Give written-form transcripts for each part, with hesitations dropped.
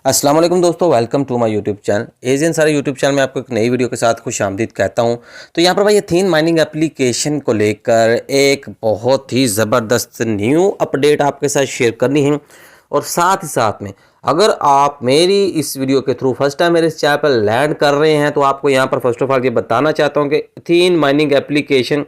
अस्सलाम वालेकुम दोस्तों, welcome to my YouTube channel. Agent सारे यूट्यूब चैनल में आपको एक नई वीडियो के साथ खुशामदीद कहता हूं। तो यहाँ पर भाई एथीन माइनिंग एप्लीकेशन को लेकर एक बहुत ही ज़बरदस्त न्यू अपडेट आपके साथ शेयर करनी है। और साथ ही साथ में अगर आप मेरी इस वीडियो के थ्रू फर्स्ट टाइम मेरे इस चैनल पर लैंड कर रहे हैं तो आपको यहाँ पर फर्स्ट ऑफ ऑल ये बताना चाहता हूँ कि एथीन माइनिंग एप्लीकेशन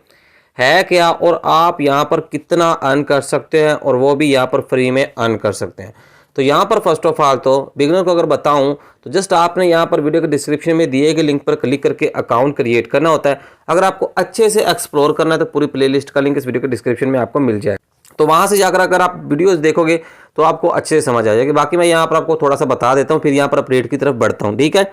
है क्या और आप यहाँ पर कितना अर्न कर सकते हैं और वो भी यहाँ पर फ्री में अर्न कर सकते हैं। तो यहाँ पर फर्स्ट ऑफ ऑल तो बिगिनर को अगर बताऊं तो जस्ट आपने यहाँ पर वीडियो के डिस्क्रिप्शन में दिए गए लिंक पर क्लिक करके अकाउंट क्रिएट करना होता है। अगर आपको अच्छे से एक्सप्लोर करना है तो पूरी प्लेलिस्ट का लिंक इस वीडियो के डिस्क्रिप्शन में आपको मिल जाए। तो वहाँ से जाकर अगर आप वीडियोस देखोगे तो आपको अच्छे से समझ आ जाएगी। बाकी मैं यहाँ पर आपको थोड़ा सा बता देता हूँ, फिर यहाँ पर अपडेट की तरफ बढ़ता हूँ, ठीक है।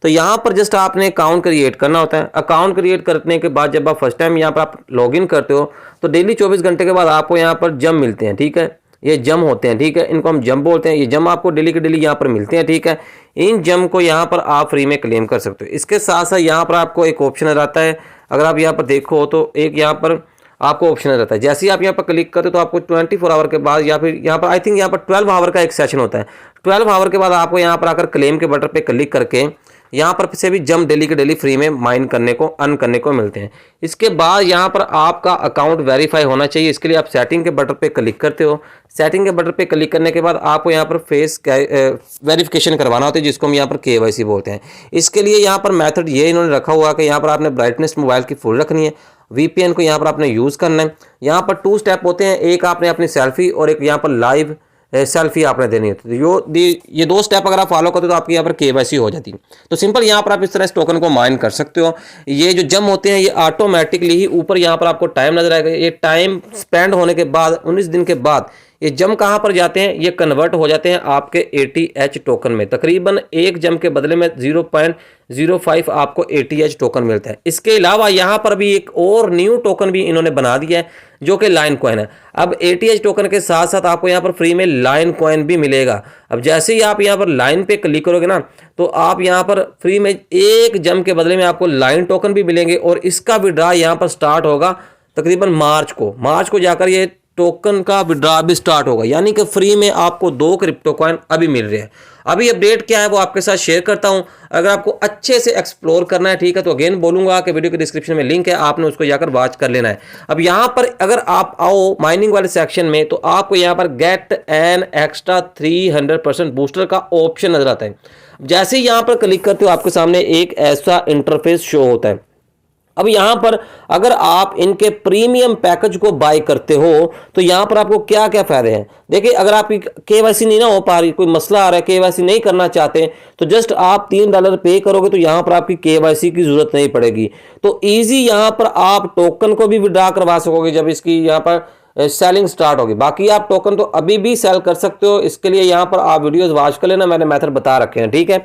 तो यहाँ पर जस्ट आपने अकाउंट क्रिएट करना होता है। अकाउंट क्रिएट करने के बाद जब आप फर्स्ट टाइम यहाँ पर आप लॉगिन करते हो तो डेली 24 घंटे के बाद आपको यहाँ पर जम मिलते हैं, ठीक है। ये जम होते हैं, ठीक है, इनको हम जम बोलते हैं। ये जम आपको डेली के डेली यहाँ पर मिलते हैं, ठीक है। इन जम को यहाँ पर आप फ्री में क्लेम कर सकते हो। इसके साथ साथ यहाँ पर आपको एक ऑप्शन आता है, अगर आप यहाँ पर देखो तो एक यहाँ पर आपको ऑप्शन रहता है। जैसे ही आप यहाँ पर क्लिक करते हो तो आपको 24 आवर के बाद या फिर यहाँ पर आई थिंक यहाँ पर 12 आवर का एक सेशन होता है। 12 आवर के बाद आपको यहाँ पर आकर क्लेम के बटन पे क्लिक करके यहाँ पर से भी जम डेली के डेली फ्री में माइन करने को अर्न करने को मिलते हैं। इसके बाद यहाँ पर आपका अकाउंट वेरीफाई होना चाहिए। इसके लिए आप सेटिंग के बटन पे क्लिक करते हो। सेटिंग के बटन पे क्लिक करने के बाद आपको यहाँ पर फेस वेरिफिकेशन करवाना होता है, जिसको हम यहाँ पर KYC बोलते हैं। इसके लिए यहाँ पर मेथड ये इन्होंने रखा हुआ है कि यहाँ पर आपने ब्राइटनेस मोबाइल की फुल रखनी है। VPN को यहाँ पर आपने यूज़ करना है। यहाँ पर 2 स्टेप होते हैं, एक आपने अपनी सेल्फी और एक यहाँ पर लाइव सेल्फी आपने देनी होती है। ये 2 स्टेप अगर आप फॉलो करते हो तो आपकी यहाँ पर KYC हो जाती है। तो सिंपल यहाँ पर आप इस तरह इस टोकन को माइन कर सकते हो। ये जो जम होते हैं ये ऑटोमेटिकली ही ऊपर यहाँ पर आपको टाइम नजर आएगा। ये टाइम स्पेंड होने के बाद 19 दिन के बाद ये जम कहाँ पर जाते हैं, ये कन्वर्ट हो जाते हैं आपके ATH टोकन में। तकरीबन एक जम के बदले में 0.05 आपको ATH टोकन मिलता है। इसके अलावा यहाँ पर भी एक और न्यू टोकन भी इन्होंने बना दिया है जो कि लाइन कॉइन है। अब ATH टोकन के साथ साथ आपको यहाँ पर फ्री में लाइन कॉइन भी मिलेगा। अब जैसे ही आप यहाँ पर लाइन पे क्लिक करोगे ना तो आप यहाँ पर फ्री में एक जम के बदले में आपको लाइन टोकन भी मिलेंगे और इसका विड्रॉ यहाँ पर स्टार्ट होगा तकरीबन मार्च को जाकर ये टोकन का विड्रॉ भी स्टार्ट होगा। यानी कि फ्री में आपको 2 क्रिप्टो कॉइन अभी मिल रहे हैं। अभी अपडेट क्या है वो आपके साथ शेयर करता हूं। अगर आपको अच्छे से एक्सप्लोर करना है, ठीक है, तो अगेन बोलूंगा कि वीडियो के डिस्क्रिप्शन में लिंक है, आपने उसको जाकर वॉच कर लेना है। अब यहां पर अगर आप आओ माइनिंग वाले सेक्शन में तो आपको यहां पर गेट एन एक्स्ट्रा 300% बूस्टर का ऑप्शन नजर आता है। जैसे ही यहां पर क्लिक करते हो आपके सामने एक ऐसा इंटरफेस शो होता है। अब यहां पर अगर आप इनके प्रीमियम पैकेज को बाय करते हो तो यहां पर आपको क्या क्या फायदे हैं। देखिए, अगर आपकी KYC नहीं ना हो पा रही, कोई मसला आ रहा है, KYC नहीं करना चाहते तो जस्ट आप $3 पे करोगे तो यहां पर आपकी KYC की जरूरत नहीं पड़ेगी। तो इजी यहां पर आप टोकन को भी विड्रॉ करवा सकोगे जब इसकी यहां पर सेलिंग स्टार्ट होगी। बाकी आप टोकन तो अभी भी सेल कर सकते हो। इसके लिए यहाँ पर आप वीडियोस वॉच कर लेना, मैंने मेथड बता रखे हैं, ठीक है।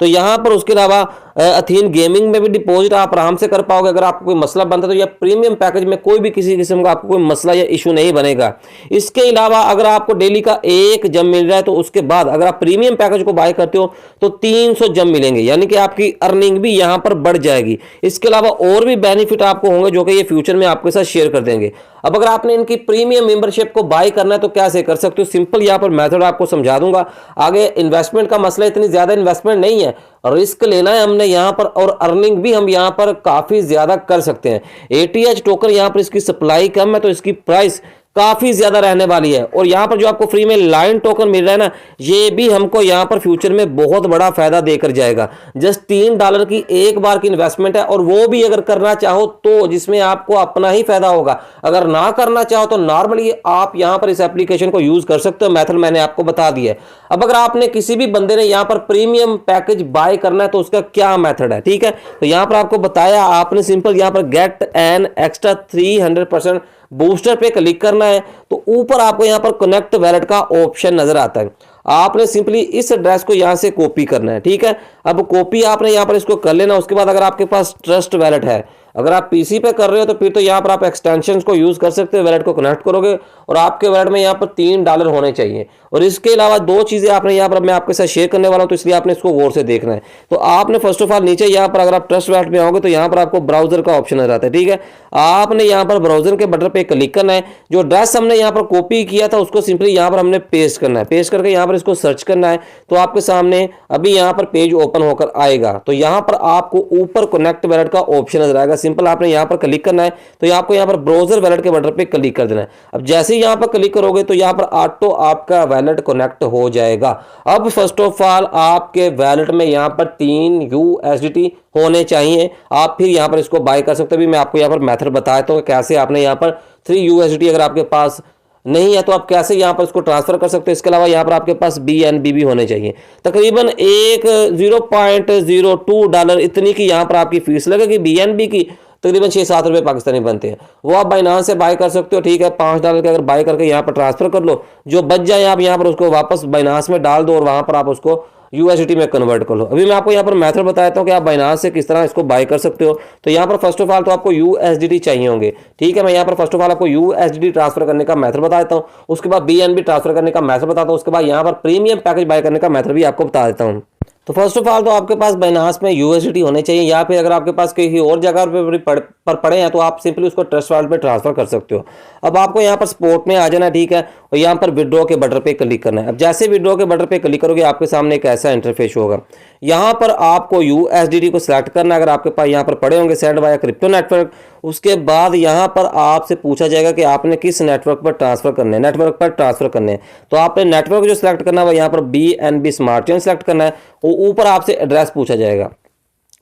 तो यहाँ पर उसके अलावा एथीन गेमिंग में भी डिपॉजिट आप आराम से कर पाओगे। अगर आपको कोई मसला बनता है तो यह प्रीमियम पैकेज में कोई भी किसी किस्म का आपको कोई मसला या इशू नहीं बनेगा। इसके अलावा अगर आपको डेली का एक जम मिल रहा है तो उसके बाद अगर आप प्रीमियम पैकेज को बाय करते हो तो 300 जम मिलेंगे, यानी कि आपकी अर्निंग भी यहाँ पर बढ़ जाएगी। इसके अलावा और भी बेनिफिट आपको होंगे जो कि ये फ्यूचर में आपके साथ शेयर कर देंगे। अब अगर आपने इनकी प्रीमियम मेंबरशिप को बाय करना है तो कैसे कर सकते हो, सिंपल यहाँ पर मेथड आपको समझा दूंगा। आगे इन्वेस्टमेंट का मसला, इतनी ज्यादा इन्वेस्टमेंट नहीं है, रिस्क लेना है हमने यहाँ पर और अर्निंग भी हम यहाँ पर काफी ज्यादा कर सकते हैं। ATH टोकन यहाँ पर इसकी सप्लाई कम है तो इसकी प्राइस काफी ज्यादा रहने वाली है। और यहाँ पर जो आपको फ्री में लाइन टोकन मिल रहा है ना, ये भी हमको यहाँ पर फ्यूचर में बहुत बड़ा फायदा देकर जाएगा। जस्ट $3 की एक बार की इन्वेस्टमेंट है और वो भी अगर करना चाहो तो जिसमें आपको अपना ही फायदा होगा। अगर ना करना चाहो तो नॉर्मली आप यहाँ पर इस एप्लीकेशन को यूज कर सकते हो। मेथड मैंने आपको बता दिया है। अब अगर आपने किसी भी बंदे ने यहाँ पर प्रीमियम पैकेज बाय करना है तो उसका क्या मेथड है, ठीक है। तो यहाँ पर आपको बताया, आपने सिंपल यहाँ पर गेट एन एक्स्ट्रा 300% बूस्टर पे क्लिक करना है तो ऊपर आपको यहाँ पर कनेक्ट वैलेट का ऑप्शन नजर आता है। आपने सिंपली इस एड्रेस को यहाँ से कॉपी करना है, ठीक है। अब कॉपी आपने यहाँ पर इसको कर लेना। उसके बाद अगर आपके पास ट्रस्ट वैलेट है, अगर आप पीसी पे कर रहे हो तो फिर तो यहाँ पर आप एक्सटेंशंस को यूज़ कर सकते हो, वैलेट को कनेक्ट करोगे और आपके वैलेट में यहाँ पर $3 होने चाहिए। और इसके अलावा दो चीज़ें आपने यहाँ पर मैं आपके साथ शेयर करने वाला हूँ, तो इसलिए आपने इसको गौर से देखना है। तो आपने फर्स्ट ऑफ ऑल नीचे यहाँ पर अगर आप ट्रस्ट वैलेट में आओगे तो यहाँ पर आपको ब्राउजर का ऑप्शन आ जाता है, ठीक है। आपने यहाँ पर ब्राउजर के बटन पे क्लिक करना है। जो एड्रेस हमने यहाँ पर कॉपी किया था उसको सिंपली यहाँ पर हमने पेस्ट करना है। पेस्ट करके यहाँ पर इसको सर्च करना है तो आपके सामने अभी यहाँ पर पेज ओपन होकर आएगा। तो यहाँ पर आपको ऊपर कनेक्ट वैलेट का ऑप्शन नजर आएगा। सिंपल आपने यहाँ पर क्लिक करना है तो आपको यहाँ पर ब्राउजर वैलेट के बटन पे क्लिक कर देना है। अब जैसे ही यहाँ पर क्लिक करोगे तो यहाँ पर ऑटो आपका वैलेट कनेक्ट हो जाएगा। अब फर्स्ट ऑफ ऑल आपके वैलेट में यहाँ पर 3 USDT होने चाहिए, आप फिर यहाँ पर इसको बाय कर सकते हो। अभी मैं आपको यहाँ पर मेथड बताता हूँ कैसे आपने यहाँ पर 3 USDT अगर आपके पास नहीं है तो आप कैसे यहाँ पर इसको ट्रांसफर कर सकते हो। इसके अलावा यहाँ पर आपके पास BNB भी होने चाहिए। तकरीबन एक $0.02 इतनी की यहाँ पर आपकी फीस लगेगी। BNB की तकरीबन 6-7 रुपये पाकिस्तानी बनते हैं, वो आप बाइनांस से बाय कर सकते हो, ठीक है। $5 के अगर बाय करके यहाँ पर ट्रांसफर कर लो, जो बच जाए आप यहाँ पर उसको वापस बाइनांस में डाल दो और वहाँ पर आप उसको USDT में कन्वर्ट कर लो। अभी मैं आपको यहाँ पर मेथड बताता हूँ कि आप बाइनांस से किस तरह इसको बाय कर सकते हो। तो यहाँ पर फर्स्ट ऑफ ऑल तो आपको USDT चाहिए होंगे, ठीक है। मैं यहाँ पर फर्स्ट ऑफ ऑल आपको USDT ट्रांसफर करने का मेथड बताता हूँ, उसके बाद BNB ट्रांसफर करने का मेथड बताता हूँ, उसके बाद यहाँ पर प्रीमियम पैकेज बाय करने का मेथड भी आपको बता देता हूँ। तो फर्स्ट ऑफ ऑल तो आपके पास बाइनांस में USDT होने चाहिए, या फिर अगर आपके पास किसी और जगह पर पड़े हैं तो आप सिंपली उसको ट्रस्ट वॉलेट पे ट्रांसफर कर सकते हो। अब आपको यहाँ पर सपोर्ट में आ जाना, ठीक है, और यहाँ पर विड्रॉ के बटन पे क्लिक करना है। अब जैसे विड्रॉ के बटन पे क्लिक करोगे आपके सामने एक ऐसा इंटरफेस होगा। यहाँ पर आपको USDT को सिलेक्ट करना है अगर आपके पास यहाँ पर पड़े होंगे सेंड वाया क्रिप्टो नेटवर्क। उसके बाद यहाँ पर आपसे पूछा जाएगा कि आपने किस नेटवर्क पर ट्रांसफर करने हैं, नेटवर्क पर ट्रांसफर करने हैं। तो आपने नेटवर्क जो सिलेक्ट करना है वो यहाँ पर BNB स्मार्ट चेन सेलेक्ट करना है। वो ऊपर आपसे एड्रेस पूछा जाएगा,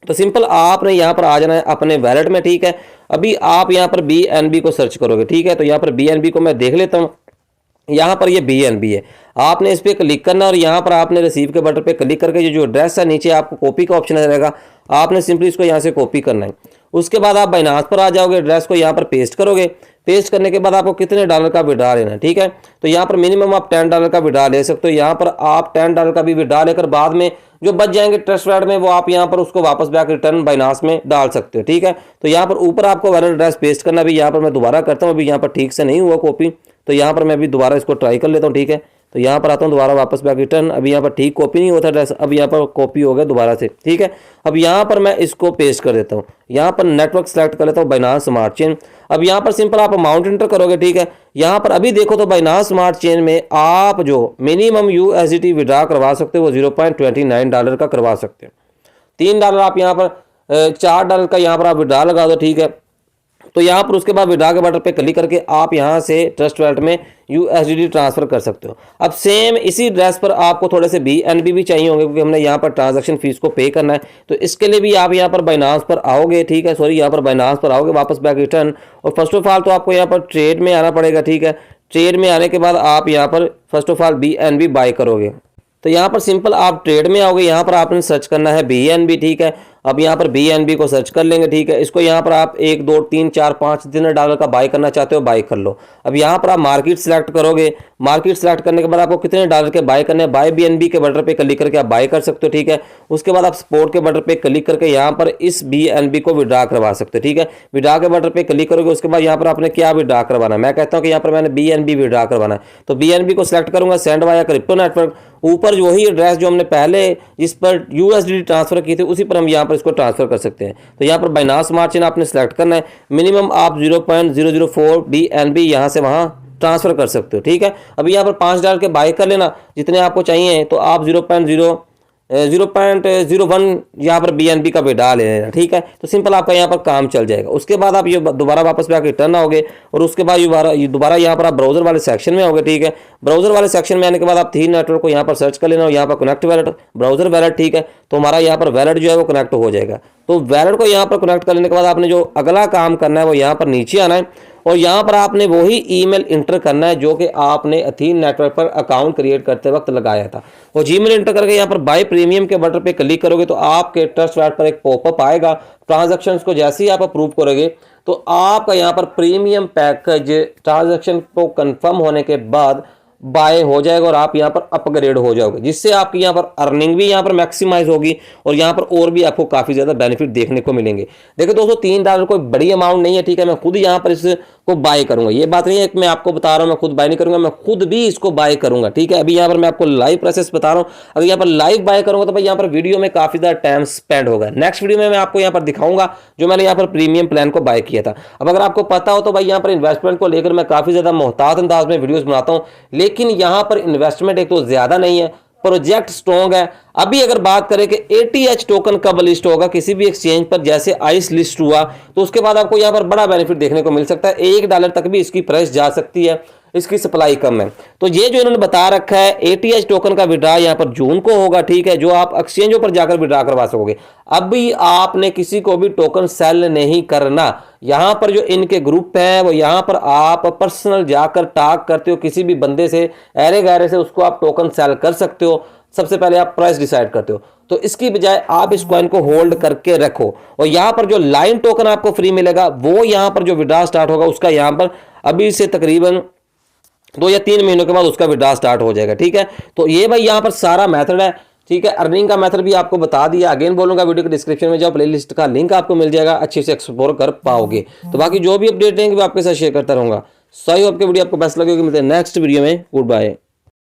तो सिंपल आपने यहाँ पर आ जाना है अपने वैलेट में, ठीक है। अभी आप यहाँ पर BNB को सर्च करोगे, ठीक है। तो यहाँ पर BNB को मैं देख लेता हूँ, यहाँ पर ये BNB है। आपने इस पर क्लिक करना और यहाँ पर आपने रिसीव के बटन पे क्लिक करके ये जो एड्रेस है नीचे आपको कॉपी का ऑप्शन रहेगा, आपने सिंपली इसको यहाँ से कॉपी करना है। उसके बाद आप बाइनांस पर आ जाओगे, एड्रेस को यहाँ पर पेस्ट करोगे। पेस्ट करने के बाद आपको कितने डॉलर का विड्रॉ लेना है, ठीक है। तो यहाँ पर मिनिमम आप $10 का विड्रॉ ले सकते हो। यहाँ पर आप $10 का भी विड्रॉ लेकर बाद में जो बच जाएंगे ट्रस्ट वैलेट में वो आप यहाँ पर उसको वापस बैक रिटर्न बाइनांस में डाल सकते हो, ठीक है। तो यहाँ पर ऊपर आपको वैलेट एड्रेस पेस्ट करना। भी यहाँ पर मैं दोबारा करता हूँ, अभी यहाँ पर ठीक से नहीं हुआ कॉपी, तो यहाँ पर मैं अभी दोबारा इसको ट्राई कर लेता हूँ, ठीक है। तो यहाँ पर आता हूँ दोबारा वापस बैक रिटर्न। अभी यहाँ पर ठीक कॉपी नहीं होता एड्रेस, अब यहाँ पर कॉपी हो गया दोबारा से, ठीक है। अब यहाँ पर मैं इसको पेस्ट कर देता हूँ, यहाँ पर नेटवर्क सेलेक्ट कर लेता हूँ बाइनांस स्मार्ट चेन। अब यहाँ पर सिंपल आप अमाउंट इंटर करोगे, ठीक है। यहाँ पर अभी देखो तो बाइनांस स्मार्ट चेन में आप जो मिनिमम USDT विड्रॉ करवा सकते हो वो $0.29 का करवा सकते हो। $3 आप यहाँ पर $4 का यहाँ पर आप विड्रॉ लगा दो, ठीक है। तो यहाँ पर उसके बाद विड्रॉ के बटन पे क्लिक करके आप यहाँ से ट्रस्ट वैलेट में USDT ट्रांसफर कर सकते हो। अब सेम इसी एड्रेस पर आपको थोड़े से BNB भी चाहिए होंगे क्योंकि हमने यहाँ पर ट्रांजैक्शन फीस को पे करना है। तो इसके लिए भी आप यहाँ पर बाइनांस पर आओगे, ठीक है, सॉरी यहाँ पर बाइनांस पर आओगे वापस बैक रिटर्न। और फर्स्ट ऑफ ऑल तो आपको यहाँ पर ट्रेड में आना पड़ेगा, ठीक है। ट्रेड में आने के बाद आप यहाँ पर first of all BNB buy करोगे। तो यहाँ पर सिंपल आप ट्रेड में आओगे, यहाँ पर आपने सर्च करना है BNB, ठीक है। अब यहाँ पर BNB को सर्च कर लेंगे, ठीक है। इसको यहाँ पर आप 1, 2, 3, 4, 5 $3 का बाय करना चाहते हो बाय कर लो। अब यहाँ पर आप मार्केट सेलेक्ट करोगे। मार्केट सेलेक्ट करने के बाद आपको कितने डॉलर के बाय करने हैं, बाय BNB के बटन पे क्लिक करके आप बाय कर सकते हो, ठीक है। उसके बाद आप सपोर्ट के बटन पे क्लिक करके यहाँ पर इस BNB को विड्रॉ करवा सकते हो, ठीक है। विड्रॉ के बटन पे क्लिक करोगे, उसके बाद यहाँ पर आपने क्या विड्रॉ करवाना है। मैं कहता हूँ कि यहाँ पर मैंने BNB विड्रॉ करवाना है, तो BNB को सिलेक्ट करूंगा, सेंड वाया क्रिप्टो नेटवर्क। ऊपर वही एड्रेस जो हमने पहले जिस पर USDT ट्रांसफर की थी उसी पर हम यहाँ पर इसको ट्रांसफर कर सकते हैं। तो यहाँ पर बाइनांस स्मार्ट चेन आपने सेलेक्ट करना है। मिनिमम आप 0.004 BNB यहाँ से वहाँ ट्रांसफर कर सकते हो, ठीक है। अभी यहाँ पर $5 के बाय कर लेना जितने आपको चाहिए, तो आप 0.01 यहाँ पर BNB का विड्रॉ ले लेना, ठीक है। तो सिंपल आपका यहाँ पर काम चल जाएगा। उसके बाद आप ये दोबारा वापस पे आके रिटर्न आओगे और उसके बाद दोबारा यहाँ पर आप ब्राउजर वाले सेक्शन में आओगे, ठीक है। ब्राउजर वाले सेक्शन में आने के बाद आप 3 नेटवर्क को यहाँ पर सर्च कर लेना और यहाँ पर कनेक्ट वैलेट, ब्राउजर वैलेट, ठीक है। तो हमारा यहाँ पर वैलेट जो है वो कनेक्ट हो जाएगा। तो वैलेट को यहाँ पर कनेक्ट कर लेने के बाद आपने जो अगला काम करना है वो यहाँ पर नीचे आना है और यहाँ पर आपने वही ईमेल इंटर करना है जो कि आपने अथीन नेटवर्क पर अकाउंट क्रिएट करते वक्त लगाया था। वो जीमेल इंटर करके यहाँ पर बाय प्रीमियम के बटन पे क्लिक करोगे तो आपके ट्रस्ट वैलेट पर एक पॉपअप आएगा। ट्रांजैक्शंस को जैसे ही आप अप्रूव करोगे तो आपका यहाँ पर प्रीमियम पैकेज ट्रांजैक्शन को कंफर्म होने के बाद बाय हो जाएगा और आप यहाँ पर अपग्रेड हो जाओगे, जिससे आपकी यहाँ पर अर्निंग भी यहाँ पर मैक्सिमाइज होगी और यहाँ पर और भी आपको काफ़ी ज़्यादा बेनिफिट देखने को मिलेंगे। देखिए दोस्तों, $3 कोई बड़ी अमाउंट नहीं है, ठीक है। मैं खुद यहाँ पर इसको बाय करूंगा, ये बात नहीं है कि मैं आपको बता रहा हूँ मैं खुद बाय नहीं करूंगा, मैं खुद भी इसको बाय करूंगा, ठीक है। अभी यहाँ पर मैं आपको लाइव प्रोसेस बता रहा हूँ। अगर यहाँ पर लाइव बाय करूंगा तो भाई यहाँ पर वीडियो में काफ़ी ज़्यादा टाइम स्पेंड होगा। नेक्स्ट वीडियो में मैं आपको यहाँ पर दिखाऊंगा जो मैंने यहाँ पर प्रीमियम प्लान को बाय किया था। अब अगर आपको पता हो तो भाई यहाँ पर इन्वेस्टमेंट को लेकर मैं काफ़ी ज़्यादा मोहतात अंदाज में वीडियोज़ बनाता हूँ, लेकिन यहाँ पर इन्वेस्टमेंट एक तो ज़्यादा नहीं है, प्रोजेक्ट स्ट्रॉन्ग है। अभी अगर बात करें कि ATH टोकन कब लिस्ट होगा किसी भी एक्सचेंज पर, जैसे आइस लिस्ट हुआ तो उसके बाद आपको यहाँ पर बड़ा बेनिफिट देखने को मिल सकता है। $1 तक भी इसकी प्राइस जा सकती है, इसकी सप्लाई कम है। तो ये जो इन्होंने बता रखा है ATH टोकन का विड्रा यहाँ पर जून को होगा, ठीक है, जो आप एक्सचेंजों पर जाकर विड्रा करवा सकोगे। अभी आपने किसी को भी टोकन सेल नहीं करना। यहाँ पर जो इनके ग्रुप है वो यहाँ पर आप पर्सनल जाकर टॉक करते हो किसी भी बंदे से, अरे गहरे से, उसको आप टोकन सेल कर सकते हो। सबसे पहले आप प्राइस डिसाइड करते हो, तो इसकी बजाय आप इस कॉइन को होल्ड करके रखो और यहाँ पर जो लाइन टोकन आपको फ्री मिलेगा वो यहाँ पर जो विड्रा स्टार्ट होगा उसका यहाँ पर अभी से तकरीबन 2 या 3 महीनों के बाद उसका विड्रा स्टार्ट हो जाएगा, ठीक है। तो ये भाई यहाँ पर सारा मेथड है, ठीक है। अर्निंग का मेथड भी आपको बता दिया। अगेन बोलूंगा वीडियो के डिस्क्रिप्शन में जाओ, प्लेलिस्ट का लिंक आपको मिल जाएगा, अच्छे से एक्सप्लोर कर पाओगे। तो बाकी जो भी अपडेट रहेंगे वो आपके साथ शेयर करता रहूंगा। सही हो आपके वीडियो आपको बेस्ट लगेगी। मिलते हैं नेक्स्ट वीडियो में। Good bye.